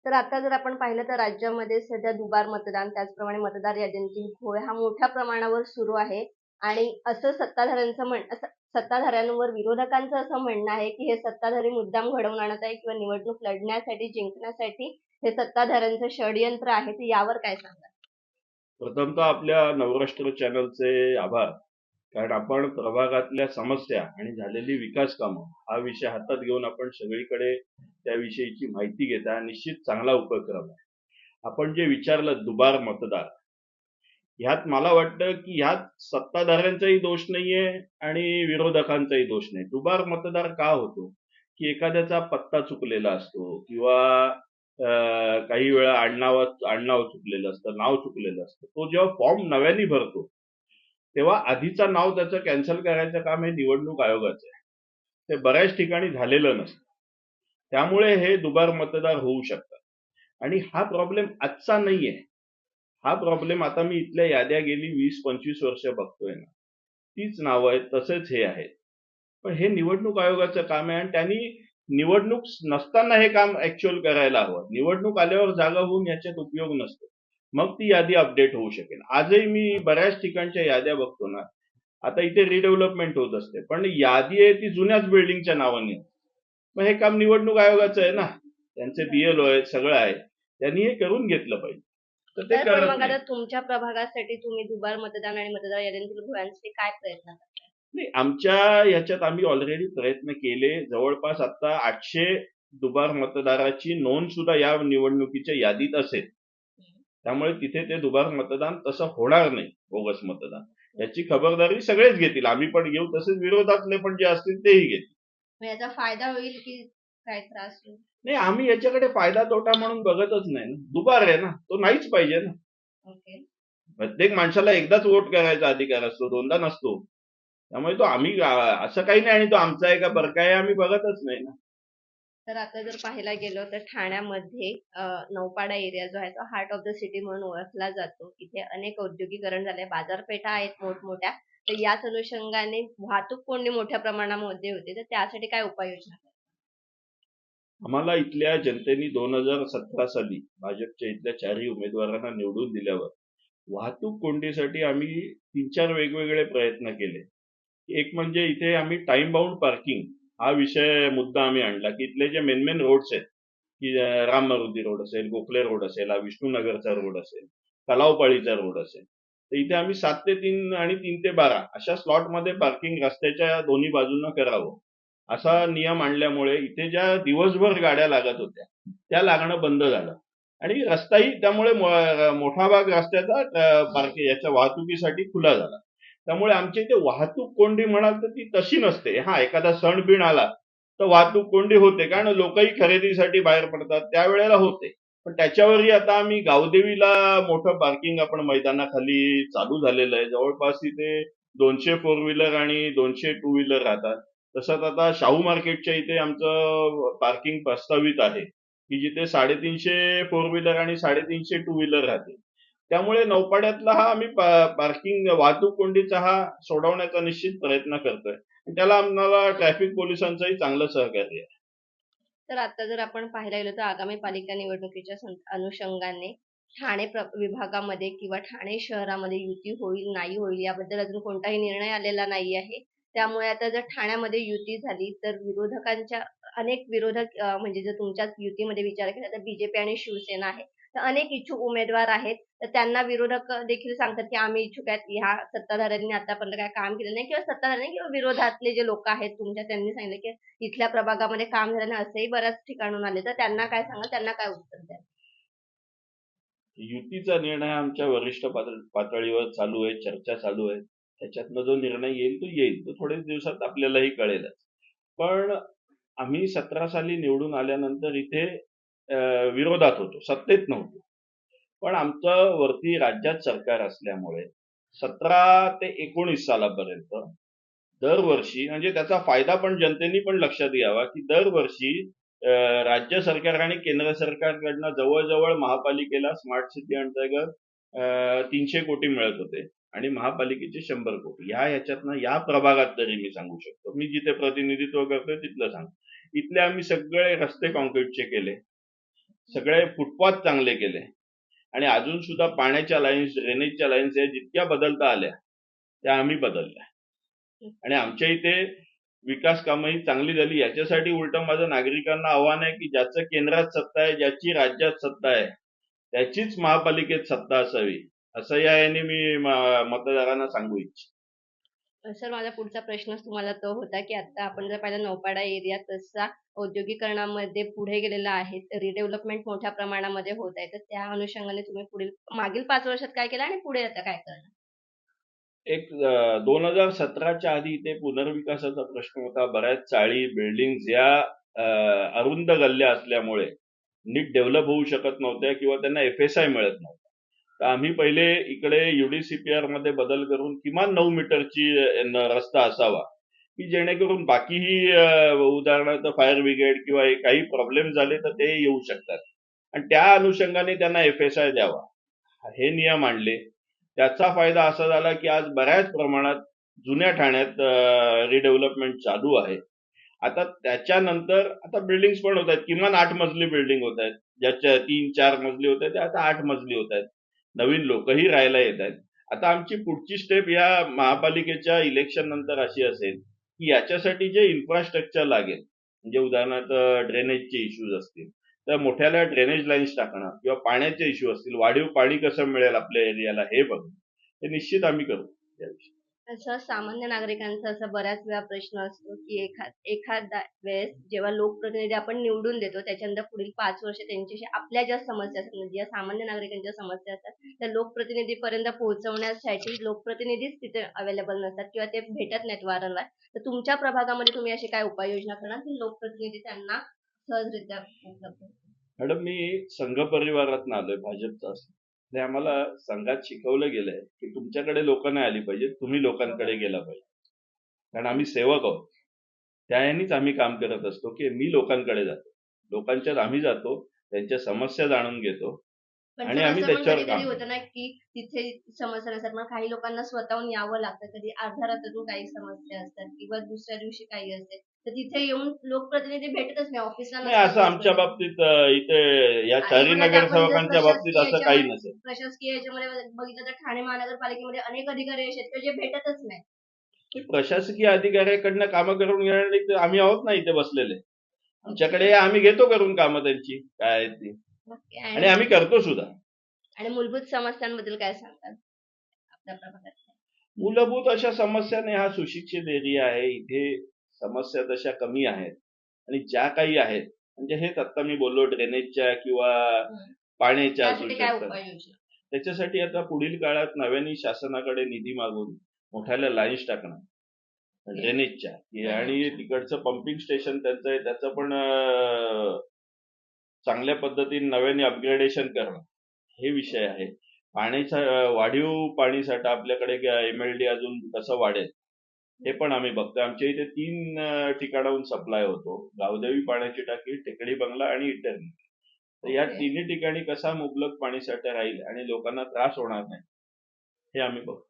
तर आता जर आपण पाहिलं तर राज्यामध्ये सध्या दुबार मतदान, त्याचप्रमाणे मतदार याद्यांतील घोळ हा मोठ्या प्रमाणावर सुरू आहे. आणि असं सत्ताधाऱ्यांवर विरोधकांचं असं म्हणणं आहे, की हे सत्ताधारी मुद्दाम घडवून आणत आहे किंवा निवडणूक लढण्यासाठी, जिंकण्यासाठी हे सत्ताधाऱ्यांचं षडयंत्र आहे. तर यावर काय सांगाल? प्रथमतः आपल्या नवराष्ट्र चॅनलचे आभार. कारण आपण प्रभागातल्या समस्या आणि झालेली विकास कामं हा विषय हातात घेऊन आपण सगळीकडे त्याविषयीची माहिती घेता. निश्चित चांगला उपक्रम आहे. आपण जे विचारलं दुबार मतदार, ह्यात मला वाटतं की ह्यात सत्ताधाऱ्यांचाही दोष नाहीये आणि विरोधकांचाही दोष नाही. दुबार मतदार का होतो? की एखाद्याचा पत्ता चुकलेला असतो किंवा काही वेळा आडनाव चुकलेलं असतं, नाव चुकलेलं असतं. तो जेव्हा फॉर्म नव्याने भरतो तेव्हा आधीचं नाव त्याचं कॅन्सल करायचं काम हे निवडणूक आयोगाचं आहे. ते बऱ्याच ठिकाणी झालेलं नसतं. त्यामुळे हे दुबार मतदार होऊ शकतात. आणि हा प्रॉब्लेम आजचा नाहीये. हा प्रॉब्लेम आता मी इथल्या याद्या गेली 20-25 वर्ष बघतोय ना. तीच नावं आहेत, तसेच हे आहेत. पण हे निवडणूक आयोगाचं काम आहे आणि त्यांनी निवडणूक नसताना हे काम ऍक्च्युअल करायला हवं. निवडणूक आल्यावर जागा होऊन याच्यात उपयोग नसतो. मग ती यादी अपडेट होऊ शकेल. आजही मी बऱ्याच ठिकाणच्या याद्या बघतो ना. आता इथे रिडेव्हलपमेंट होत असते, पण यादी आहे ती जुन्याच बिल्डिंगच्या नावाने. मग हे काम निवडणूक आयोगाचं आहे ना. त्यांचे BLO आहेत, सगळं आहे. त्यांनी हे करून घेतलं पाहिजे. तर ते पण करत मग नाही. आता तुमच्या प्रभागासाठी तुम्ही दुबार मतदान आणि मतदार याद्यांतील घोळांसाठी काय प्रयत्न करताय? नाही, आमच्या याच्यात आम्ही ऑलरेडी प्रयत्न केले. जवळपास आता 800 दुबार मतदाराची नोंद सुद्धा या निवडणुकीच्या यादीत असेल. त्यामुळे तिथे ते दुबार मतदान तसं होणार नाही, बोगस मतदान. याची खबरदारी सगळेच घेतील. आम्ही पण घेऊ, तसेच विरोधातले पण जे असतील तेही घेतील. मग याचा फायदा होईल की काय त्रास होईल? नाही, आम्ही याच्याकडे फायदा तोटा म्हणून बघतच नाही ना. दुबार आहे ना, तो नाहीच पाहिजे ना. ओके. प्रत्येक माणसाला एकदाच वोट करायचा अधिकार असतो, दोनदा नसतो. त्यामुळे तो आम्ही असं काही नाही आणि तो आमचा आहे का बरं काय आम्ही बघतच नाही ना. तर आता जर पाहायला गेलो तर ठाण्यामध्ये नौपाडा एरिया जो आहे तो हार्ट ऑफ द सिटी म्हणून ओळखला जातो. इथे अनेक औद्योगिकरण झाले, बाजारपेठा आहेत मोठमोठ्या. तर याच अनुषंगाने वाहतूक कोंडी मोठ्या प्रमाणामध्ये होते. तर त्यासाठी काय उपाययोजना करता? आम्हाला इथल्या जनतेने 2017 साली भाजपच्या इथल्या चारही उमेदवारांना निवडून दिल्यावर वाहतूक कोंडीसाठी आम्ही 3-4 वेगवेगळे प्रयत्न केले. एक म्हणजे इथे आम्ही टाइम बाउंड पार्किंग हा मुद्दा आम्ही आणला की इथले जे मेन रोड्स आहेत की राम मारुती रोड असेल, गोखले रोड असेल, हा विष्णूनगरचा रोड असेल, तलावपाळीचा रोड असेल, तर इथे आम्ही 7 ते 3 आणि 3 ते 12 अशा स्लॉटमध्ये पार्किंग रस्त्याच्या दोन्ही बाजूंना करावं. असा नियम आणल्यामुळे इथे ज्या दिवसभर गाड्या लागत होत्या त्या लागणं बंद झालं. आणि रस्ताही त्यामुळे मोठा भाग रस्त्याचा याच्या वाहतुकीसाठी खुला झाला. त्यामुळे आमच्या इथे वाहतूक कोंडी म्हणाल तर ती तशी नसते. हा, एखादा सण बिण आला तर वाहतूक कोंडी होते, कारण लोकही खरेदीसाठी बाहेर पडतात, त्यावेळेला होते. पण त्याच्यावरही आता आम्ही गावदेवीला मोठं पार्किंग आपण मैदानाखाली चालू झालेलं आहे. जवळपास इथे 200 फोर व्हीलर आणि 200 टू व्हीलर राहतात. तसंच आता शाहू मार्केटच्या इथे आमचं पार्किंग प्रस्तावित आहे की जिथे 350 फोर व्हीलर आणि 350 टू व्हीलर राहते. त्यामुळे नौपाड्यातला हा आम्ही पार्किंग वाहतूक कोंडीचा हा सोडवण्याचा निश्चित प्रयत्न करतोय. त्याला आम्हाला ट्रॅफिक पोलिसांचंही चांगलं सहकार्य आहे. तर आता जर आपण पाहायला गेलो तर आगामी पालिका निवडणुकीच्या अनुषंगाने ठाणे विभागामध्ये किंवा ठाणे शहरामध्ये युती होईल नाही होईल याबद्दल अजून कोणताही निर्णय आलेला नाही आहे. त्यामुळे आता जर ठाण्यामध्ये युती झाली तर विरोधकांच्या अनेक विरोधक म्हणजे जर तुमच्याच युतीमध्ये विचार केला तर बीजेपी आणि शिवसेना आहे. तर अनेक इच्छुक उमेदवार आहेत. तर त्यांना विरोधक देखील सांगतात की आम्ही इच्छुक आहेत. ह्या सत्ताधाऱ्यांनी आतापर्यंत काय काम केलं नाही किंवा सत्ताधाऱ्यांनी किंवा विरोधातले जे लोक आहेत तुमच्या त्यांनी सांगितलं की इथल्या प्रभागामध्ये काम झालं नाही असंही बऱ्याच ठिकाणून आले. तर त्यांना काय सांगाल? त्यांना काय उत्तर द्याल? युतीचा निर्णय आमच्या वरिष्ठ पातळीवर चालू आहे, चर्चा चालू आहे. त्याच्यातनं जो निर्णय येईल तो येईल. तो थोड्याच दिवसात आपल्यालाही कळेलच. पण आम्ही 17 साली निवडून आल्यानंतर इथे विरोधात होतो, सत्तेत नव्हतो. पण आमचं वरती राज्यात सरकार असल्यामुळे 17 ते 19 सालापर्यंत दरवर्षी, म्हणजे त्याचा फायदा पण जनतेने पण लक्षात घ्यावा की दरवर्षी राज्य सरकार आणि केंद्र सरकारकडनं जवळजवळ महापालिकेला स्मार्ट सिटी अंतर्गत 300 कोटी मिळत होते आणि महापालिकेचे 100 कोटी. ह्याच्यातनं या प्रभागात तरी मी सांगू शकतो, मी जिथे प्रतिनिधित्व करतोय तिथलं सांग, इथले आम्ही सगळे रस्ते कॉन्क्रीटचे केले. सगळे फुटपाथ चांगले केले आणि अजून सुद्धा पाण्याच्या लाईन्स, ड्रेनेजच्या लाईन्स या जितक्या बदलता आल्या त्या आम्ही बदलल्या आणि आमच्या इथे विकास कामंही चांगली झाली. याच्यासाठी उलटं माझं नागरिकांना आव्हान आहे की ज्याचं केंद्रात सत्ता आहे, ज्याची राज्यात सत्ता आहे, त्याचीच महापालिकेत सत्ता असावी, असं या याने मी मतदारांना सांगू इच्छितो. सर, माझा पुढचा प्रश्नच तुम्हाला तो होता, की आता आपण जर पाहिलं नौपाडा एरिया तसा औद्योगिकरणामध्ये पुढे गेलेला आहे. रिडेव्हलपमेंट मोठ्या प्रमाणामध्ये होत आहे. तर त्या अनुषंगाने तुम्ही मागील 5 वर्षात काय केलं आणि पुढे आता काय करणार? 2017च्या आधी इथे पुनर्विकासाचा प्रश्न होता. बऱ्याच चाळी, बिल्डिंग्स या अरुंद गल्ल्या असल्यामुळे नीट डेव्हलप होऊ शकत नव्हत्या किंवा त्यांना FSI मिळत नव्हता. तर आम्ही पहिले इकडे UDCPR मध्ये बदल करून किमान 9 मीटरची रस्ता असावा की जेणेकरून बाकीही उदाहरणार्थ फायर ब्रिगेड किंवा काही प्रॉब्लेम झाले तर ते येऊ शकतात आणि त्या अनुषंगाने त्यांना FSI द्यावा हे नियम आणले. त्याचा फायदा असा झाला की आज बऱ्याच प्रमाणात जुन्या ठाण्यात रिडेव्हलपमेंट चालू आहे. आता त्याच्यानंतर आता बिल्डिंग्स पण होत आहेत, किमान 8 मजली बिल्डिंग होत आहेत, ज्याच्या 3-4 मजली होत आहेत त्या आता 8 मजली होत आहेत. नवीन लोकही राहायला येत आहेत. आता आमची पुढची स्टेप या महापालिकेच्या इलेक्शन नंतर अशी असेल की याच्यासाठी जे इन्फ्रास्ट्रक्चर लागेल, म्हणजे उदाहरणार्थ ड्रेनेजचे इश्यूज असतील तर मोठ्याला ड्रेनेज लाईन्स टाकणं किंवा पाण्याचे इश्यू असतील, वाढीव पाणी कसं मिळेल आपल्या एरियाला हे बघणं, हे निश्चित आम्ही करू याविषयी. असं सामान्य नागरिकांचा असा बऱ्याच वेळा प्रश्न असतो, की एखादा वेळेस जेव्हा लोकप्रतिनिधी आपण निवडून देतो, त्याच्यानंतर पुढील 5 वर्ष त्यांच्याशी आपल्या ज्या समस्या असतात, म्हणजे ज्या सामान्य नागरिकांच्या समस्या असतात, त्या लोकप्रतिनिधीपर्यंत पोहोचवण्यासाठी लोकप्रतिनिधीच तिथे अवेलेबल नसतात किंवा ते भेटत नाहीत वारंवार. तर तुमच्या प्रभागामध्ये तुम्ही अशी काय उपाययोजना करणार, की लोकप्रतिनिधी त्यांना सहजरित्या उपलब्ध होतील? मॅडम, मी संघ परिवारातून आलोय, भाजपचा असतो आणि आम्हाला संघात शिकवलं गेलंय की तुमच्याकडे लोक नाही आली पाहिजे, तुम्ही लोकांकडे गेला पाहिजे. कारण आम्ही सेवक आहोत. त्यानेच आम्ही काम करत असतो की मी लोकांकडे जातो, लोकांच्यात आम्ही जातो, त्यांच्या समस्या जाणून घेतो पण आणि सर, आम्ही असं पण त्याच्यावर कधी-कधी काम होतं करतो. ना, की तिथे समस्या नसतात. मग काही लोकांना स्वतःहून यावं लागतं. कधी अर्ध्या रात्रीतून काही समस्या असतात किंवा दुसऱ्या दिवशी काही असते. तर तिथे येऊन लोकप्रतिनिधी भेटतच नाही. ऑफिसला नाही, नसतात असं आमच्या लोकप्रतिनिधी. बाबतीत इथे या आणि चारी मग आता आपण जर नगरसेवकांच्या बाबतीत असं काही नसेल. प्रशासकीय याच्यामध्ये बघितलं तर ठाणे महानगरपालिकेमध्ये अनेक अधिकारी असे आहेत, की जे भेटतच नाही. ते प्रशासकीय अधिकाऱ्याकडनं कामं करून घेणारे तर आम्ही आहोत ना इथे बसलेले. आमच्याकडे या, आम्ही घेतो करून कामं त्यांची काय आहेत ती ओके. आणि आम्ही करतो सुद्धा. आणि मूलभूत समस्यांबद्दल काय सांगतात आपल्या प्रभागात? मूलभूत अशा समस्याने हा सुशिक्षित एरिया आहे, इथे समस्या तशा कमी आहेत आणि ज्या काही आहेत म्हणजे हेच आता मी बोललो ड्रेनेजच्या किंवा पाण्याच्या असू त्यासाठी काय शकतात. उपाययोजना? त्याच्यासाठी आता पुढील काळात नव्याने शासनाकडे निधी मागून मोठ्याला लाईन्स टाकणं ड्रेनेजच्या आणि तिकडचं पंपिंग स्टेशन त्यांचं आहे, त्याचं पण चांगल्या पद्धतीने नव्याने अपग्रेडेशन करणं हे विषय आहे. पाण्याचा वाढीव पाणीसाठा आपल्याकडे MLD अजून कसं वाढेल हे पण आम्ही बघतोय. आमच्या इथे 3 ठिकाणाहून सप्लाय होतो, गावदेवी पाण्याची टाकी, टेकडी बंगला आणि इटर्नी. तर या तिन्ही ठिकाणी कसा मुबलक पाणीसाठा राहील आणि लोकांना त्रास होणार नाही हे आम्ही बघतो.